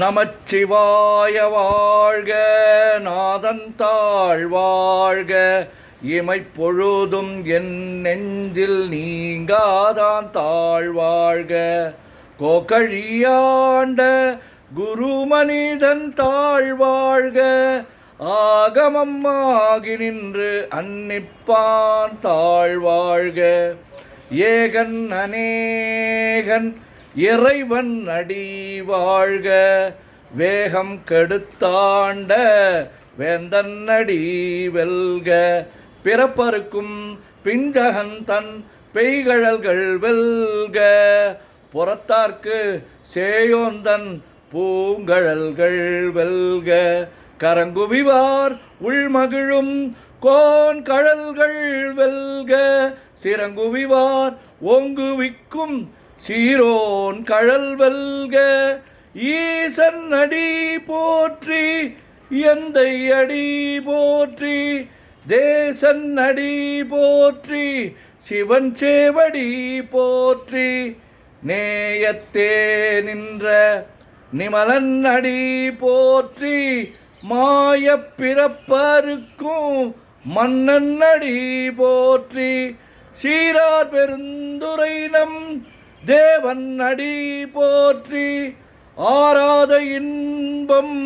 நமச்சிவாய வாழ்க, நாதன் தாழ் வாழ்க, இமைப்பொழுதும் என் நெஞ்சில் நீங்காதான் தாழ் வாழ்க. கோகழியாண்ட குருமனிதன் தாழ் வாழ்க, ஆகமம் ஆகி நின்று அன்னிப்பான் தாழ் வாழ்க. ஏகன் அநேகன் இறைவன் அடி வாழ்க, வேகம் கெடுத்தாண்ட வேந்தன் அடி வெல்க. பிறப்பருக்கும் பிஞ்சகன் தன் பெய்கழல்கள் வெல்க, புறத்தார்க்கு சேயோந்தன் பூங்கழல்கள் வெல்க. கரங்குவிவார் உள்மகிழும் கோன் கழல்கள் வெல்க, சிறங்குவிவார் ஓங்குவிக்கும் சீரோன் கழல் வெல்க. ஈசன் அடி போற்றி, எந்தை அடி போற்றி, தேசன் அடி போற்றி, சிவன் சேவடி போற்றி. நேயத்தே நின்ற நிமலன் அடி போற்றி, மாயப் பிறப்பருக்கும் மன்னன் அடி போற்றி. சீரார் பெருந்துரை நம் தேவன் அடி போற்றி, ஆராத இன்பம்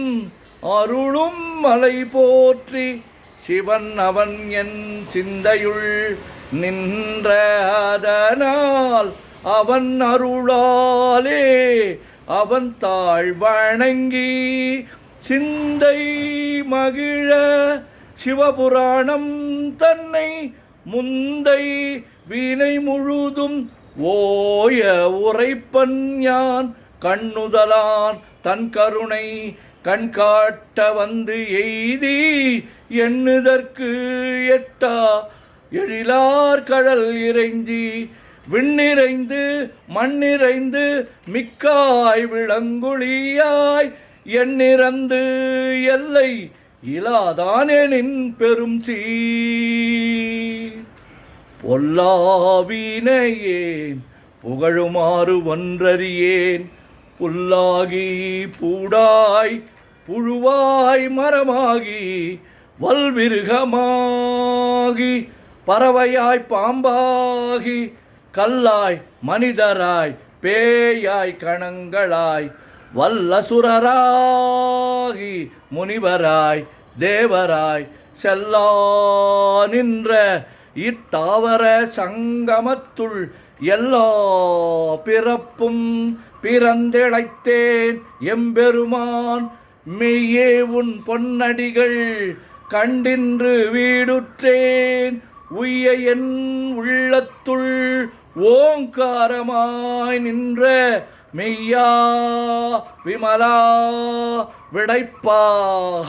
அருளும் மலை போற்றி. சிவன் அவன் என் சிந்தையுள் நின்ற அதனால், அவன் அருளாலே அவன் தாழ் வணங்கி சிந்தை மகிழ சிவபுராணம் தன்னை முந்தை வீணை முழுதும் ஓய உரைப்பன் யான். கண்ணுதலான் தன் கருணை கண்காட்ட வந்து எய்தி, எண்ணுதற்கு எட்டா எழிலார் கடல் இறைஞ்சி, விண்ணிறைந்து மண்ணிறைந்து மிக்காய் விளங்குழியாய், எண்ணிறந்து எல்லை இலாதானெனின் பெரும் சீர். பொல்லாவினையேன் புகழுமாறு ஒன்றறியேன், புல்லாகி பூடாய் புழுவாய் மரமாகி வல்விருகமாகி பறவையாய் பாம்பாகி கல்லாய் மனிதராய் பேயாய் கணங்களாய் வல்லசுரராகி முனிவராய் தேவராய் செல்லா நின்ற இத்தாவர சங்கமத்துள் எல்லா பிறப்பும் பிறந்திழைத்தேன் எம்பெருமான். மெய்யே உன் பொன்னடிகள் கண்டின்று வீடுற்றேன், உய்ய என் உள்ளத்துள் ஓங்காரமாய் நின்ற மெய்யா விமலா விடைப்பாக.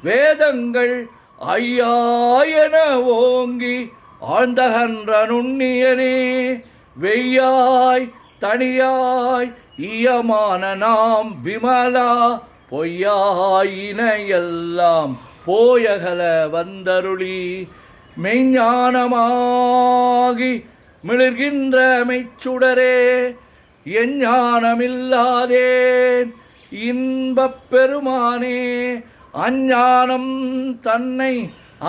வேதங்கள் ஐயா என ஓங்கி ஆழ்ந்தகன்ற நுண்ணியனே, வெய்யாய் தனியாய் ஈயமான நாம் விமலா, பொய்யாயின எல்லாம் போயகல வந்தருளி. மெய்ஞானமாகி மிளிர்கின்ற மெய்ச்சுடரே, எஞ்ஞானமில்லாதேன் இன்பப் பெருமானே. அஞ்ஞானம் தன்னை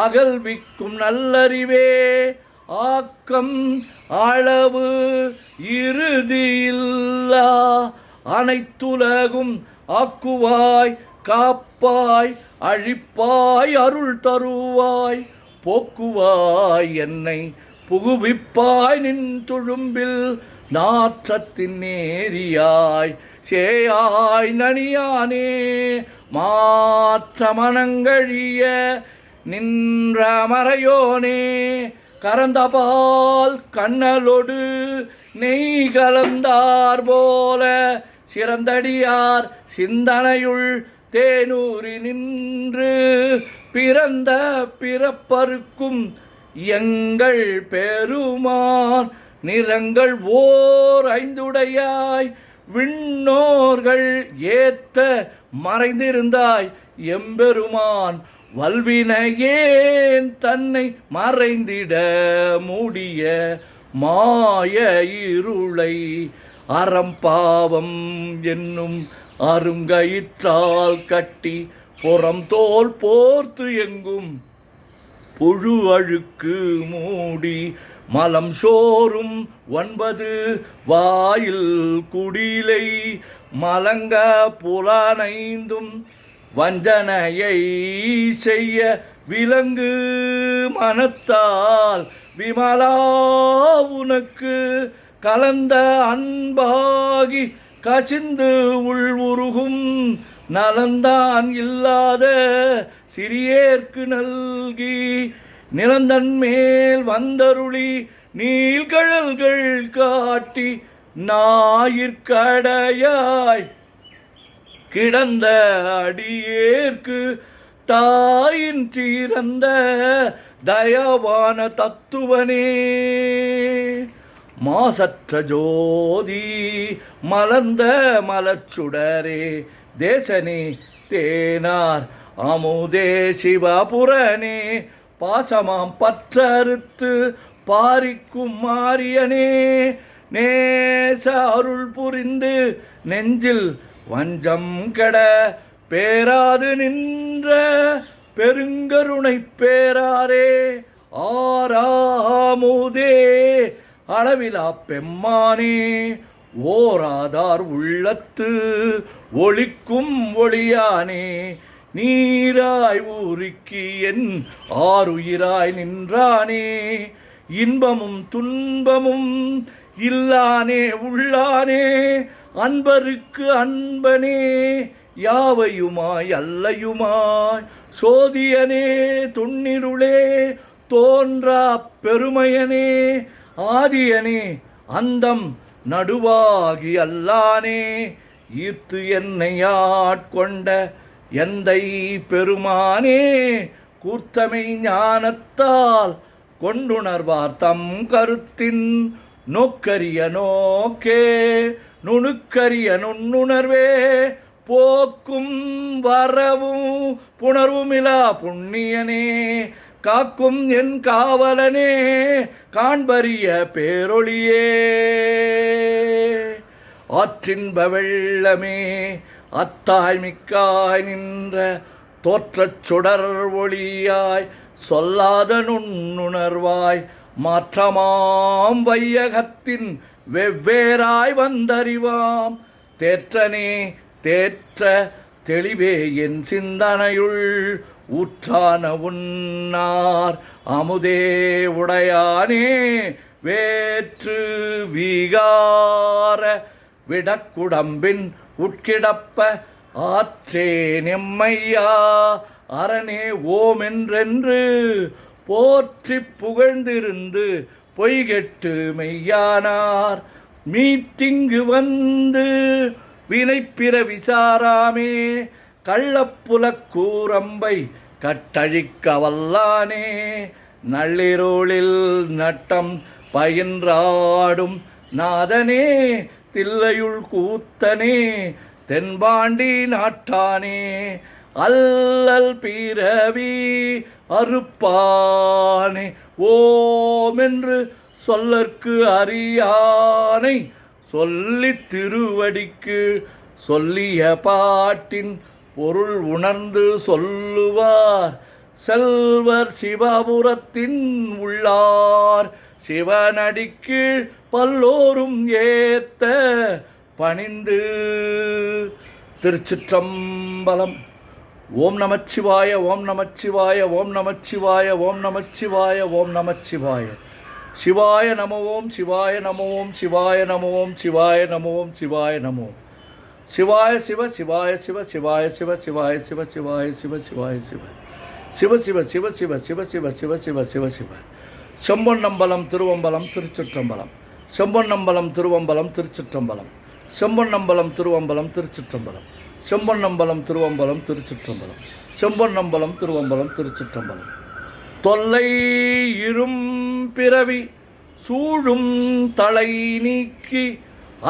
அகல்விக்கும் நல்லறிவே, ஆக்கம் அளவு இறுதியில்லா அனைத்துலகும் ஆக்குவாய் காப்பாய் அழிப்பாய் அருள் தருவாய். போக்குவாய் என்னை புகுவிப்பாய் நின் துழும்பில், நாற்றத்தின் நேரியாய் சேயாய் நனியானே. மாற்ற மனங்கழிய நின்ற மறையோனே, கரந்தபால் கண்ணலொடு நெய் கலந்தார் போல, சிறந்தடியார் சிந்தனையுள் தேனூரி நின்று பிறந்த பிறப்பருக்கும் எங்கள் பெருமான். நிறங்கள் ஓர் ஐந்துடையாய் விண்ணோர்கள் ஏத்த மறைந்திருந்தாய் எம்பெருமான். வல்வினையேன் தன்னை மறைந்திட மூடிய மாய இருளை அறம்பாவம் என்னும் அருங்கயிற்றால் கட்டி புறம் தோல் போர்த்து எங்கும் புழு அழுக்கு மூடி மலம் சோறும் 9 வாயில் குடிலை மலங்க புலனைந்தும் வஞ்சனையை செய்ய விலங்கு மனத்தால் விமலா உனக்கு கலந்த அன்பாகி கசிந்து உள்வுருகும் நலந்தான் இல்லாத சிறியேற்கு நல்கி நிலந்தன் மேல் வந்தருளி நீள்கழல்கள் காட்டி ஞாயிற்கடையாய் கிடந்த அடியேற்கு தாயின் சீரந்த தயவான தத்துவனே மாசற்ற ஜோதி மலர்ந்த மலர்ச்சுடரே தேசனே தேனார் அமுதே சிவபுரனே பாசமாம் பற்றறுத்து பாரிக்கும் மாரியனே நேச அருள் புரிந்து நெஞ்சில் வஞ்சம் கெட பேராது நின்ற பெருங்கருணை பேராரே ஆறாமுதே அளவிலா பெம்மானே ஓராதார் உள்ளத்து ஒளிக்கும் ஒளியானே நீராய் ஊருக்கி என் ஆறுயிராய் நின்றானே இன்பமும் துன்பமும் இல்லானே உள்ளானே அன்பருக்கு அன்பனே யாவையுமாய் அல்லையுமாய் சோதியனே துண்ணிருளே தோன்றா பெருமையனே ஆதியனே அந்தம் நடுவாகி அல்லானே ஈர்த்து என்னை ஆட்கொண்ட எந்தை பெருமானே கூர்த்தமை ஞானத்தால் கொண்டுணர்வார் தம் கருத்தின் நோக்கரிய நோக்கே நுணுக்கரிய நுண்ணுணர்வே போக்கும் வரவும் புணர்வுமிலா புண்ணியனே காக்கும் என் காவலனே காண்பரிய பேரொளியே ஆற்றின்ப வெள்ளமே அத்தாய் மிக்காய் நின்ற தோற்றச் சுடர் ஒளியாய் சொல்லாத நுண்ணுணர்வாய் மாற்றமாம் வையகத்தின் வெவ்வேறாய் வந்தறிவாம் தேற்றனே தேற்ற தெளிவே என் சிந்தனையுள் ஊற்றான உன்னார் அமுதே உடையானே வேற்று வீகார விடக்குடம்பின் உட்கிடப்ப ஆற்றே நெம்மையா அரணே ஓம் என்றென்று போற்றி புகழ்ந்திருந்து பொய்கெட்டு மெய்யானார் மீட்டிங்கு வந்து வினைப்பிற விசாராமே கள்ளப்புலக் கூரம்பை கட்டழிக்க வல்லானே நள்ளிரோளில் நட்டம் பயின்றாடும் நாதனே தில்லையுள் கூத்தனே தென்பாண்டி நாட்டானே அல்லல் பிறவி அறுப்பானே ஓமென்று சொல்லற்கு அறியானை சொல்லித் திருவடிக்கு சொல்லிய பாட்டின் பொருள் உணர்ந்து சொல்லுவார் செல்வர் சிவபுரத்தின் உள்ளார் சிவனடிக்கு பல்லோரும் ஏத்த பணிந்து. திருச்சிற்றம்பலம். ஓம் நமச்சிவாய ஓம் நமச்சிவாய ஓம் நமச்சிவாய ஓம் நமச்சிவாய ஓம் நமச்சிவாய. சிவாய நம ஓம் சிவாய நம ஓம் சிவாய நம ஓம் சிவாய நம ஓம் சிவாய நம ஓம். சிவாய சிவ சிவாய சிவ சிவாய சிவ சிவாய சிவ சிவாய சிவ சிவாய சிவ சிவ சிவ சிவ சிவ சிவ சிவ சிவ சிவ சிவ சிவ. செம்பொன்னம்பலம் திருவம்பலம் திருச்சிற்றம்பலம். செம்பொன்னம்பலம் திருவம்பலம் திருச்சிற்றம்பலம். செம்பொன்னம்பலம் திருவம்பலம் திருச்சிற்றம்பலம். செம்பொன்னம்பலம் திருவம்பலம் திருச்சிற்றம்பலம். செம்பொன்னம்பலம் திருவம்பலம் திருச்சிற்றம்பலம். தொல்லை இரும் பிறவி சூழும் தலை நீக்கி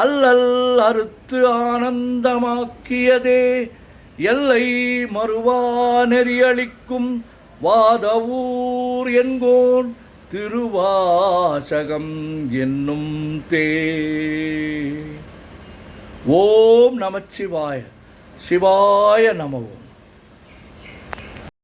அல்லல் அறுத்து ஆனந்தமாக்கியதே எல்லை மறுவா நெறியளிக்கும் வாதவூர் என்கோன் திருவாசகம் என்னும் தே. ஓம் நமச்சிவாய. சிவாய நம ஓம்.